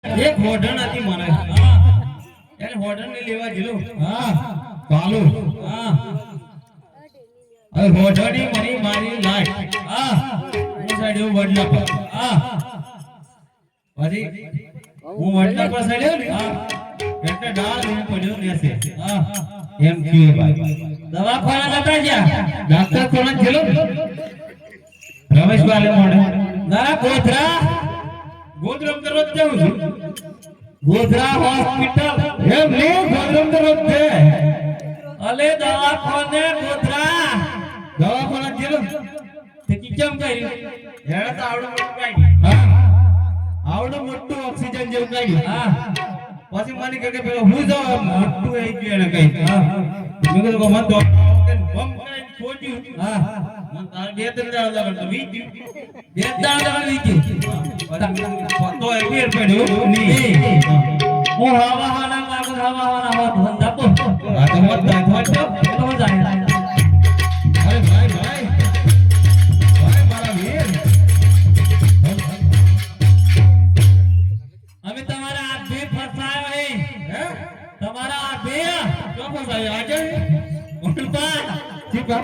એક હોડણ હતી મને એને હોડણ ને લેવા ગયેલો ચાલુ હવે હોડણી મરી મારી લાટ હું સાઈડ વડલા પર પછી હું વડલા પર સાઈડ ને એટલે ડાળ હું પડ્યો નેસે એમ થયું ભાઈ દવાખાના જતા ગયા ડાક્ટર કોણ ગયેલો રમેશ વાલે મોડે ના ગોધરા ગોધરામ દરરોજ જાઉં છું ગોધરા હોસ્પિટલ એમ ને ગોધરામ દરરોજ છે અલે દવાખાને ગોધરા દવાખાના ગયેલો તે કેમ કર્યું એને તો આવડું મોટું કાઢ્યું આવડું મોટું ઓક્સિજન જેવું કાઢ્યું પછી મને કહે કે પેલો હું જાવ મોટું આવી ગયું એને કઈ મેં કીધું મત દો બમ કરીને છોડ્યું મન તાર બે ત્રણ દાડા લગન તો વીજ્યું બે દાડા વીજ્યું તો એ વેર પડ્યો ની હું હવાના લાગુ હવાના હોત ધંધા તો આ તો મત થાય તો જાય અરે ભાઈ ભાઈ મારા વીર અમે તમારા હાથ બે ફસાયો હે તમારા હાથ બે ક્યાં ફસાયો આજે ઉલ્ટા ठीक है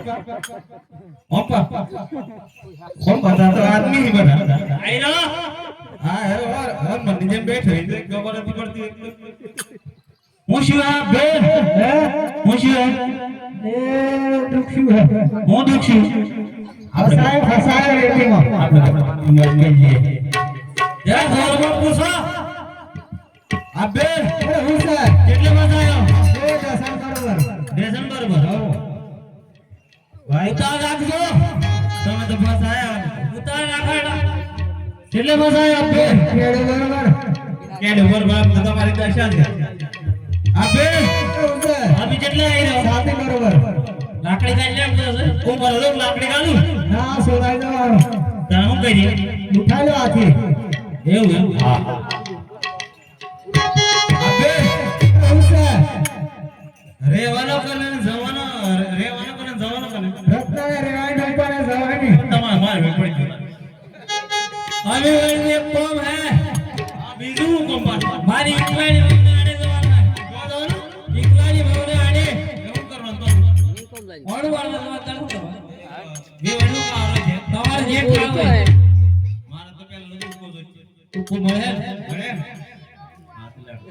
कौन बता तो आदमी ही बता आई ना हां है और हम मंदिर में बैठे हैं खबर नहीं पड़ती मुशिया बे है मुशिया ए दुखी है वो दुखी फसाए रेटिंग आपने के लिए जरा जोर में पूछो अबे હું છે કેટલે ફસાયો એ ડેસન બરોબર હો भाई उतार રાખજો તમે તો ફસાયા ઉતાર રાખડા કેટલે ફસાયા આપે કેડે બરોબર તો તમારી દશા છે આપે અભી કેટલે આવી રહ્યો સાથી બરોબર લાકડી કાઢી લેમ છે ઓ બરોબર લાકડી કાઢું ના સોડાઈ જવાનો તને હું કહી દે ઉઠાઈ લો આથી એવું હા આપે હું છે રેવાનો કને જવાનો રેવાનો કને જવાનો કને રત્ના રેવાય નહીં પડે જવાની તમારે માર મે પડી હવે એક કોમ હે બીજું કોમ મારી ઇકવાડી મને આડે જવાનું ઇકવાડી મને આડે કેમ કરવાનું તો ઓડ વાળો જવા કરું બે વડું આવે છે તમારે જે કામ હોય મારે તો પેલા લઈ ઉભો છે તું કો મળે મળે હાથ લાગ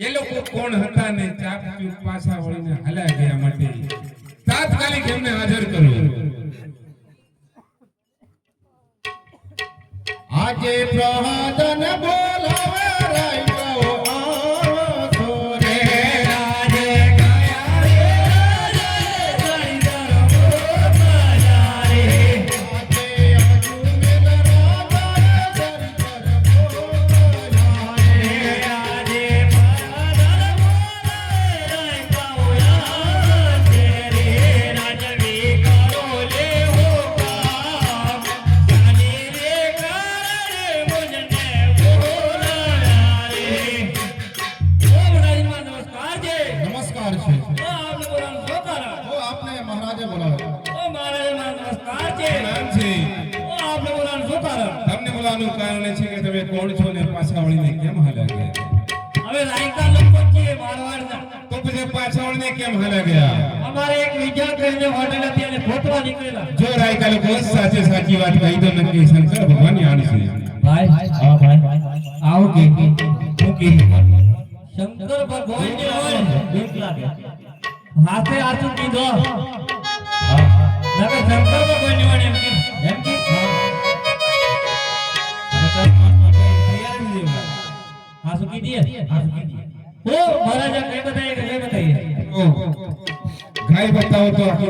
એ લોકો કોણ હતા ને ચાપ ચૂપ પાછા વળીને હલ્યા ગયા માટે તાત્કાલિક એમને હાજર કરો આજે પ્રહદન બોલાવે રાઈઓ આવો રે આજે ગયા રે રાઈ દરબો મારે આજે આજુ મેલ રાજા દરબો મારે આજે પ્રહદન બોલાવે રાઈ રે રાજવી કરો લે હો કામ જાની રે નમસ્કાર છે આપને મહારાજે બોલાવ્યો નમસ્કાર છે નામ છે આપને બોલાવાનું શું કારણ તમને બોલાવવાનું કારણ છે કે તમે કોણ છો ને પાછા વળીને કેમ હાલ્યા ગયા હવે રાયકા લોકો છીએ મારવાડના તો પછી પાછા વળીને કેમ હાલ્યા ગયા અમારે એક વિદ્યા કરીને હોટેલ હતી અને ખોટવા નીકળેલા જો રાયકા લોકો સાચી વાત કહી તો નક્કી શંકર ભગવાનની આણ છે ભાઈ હા ભાઈ આવો કે હું કી શંકર ભગવાન ને હોય બીક લાગે હાથે હાથું કીધો નકર શંકર ભગવાન ને હોય એમ કી હાસુ કીધી ઓ મહારાજા કઈ बताइए ગાય બતાવો તો આખી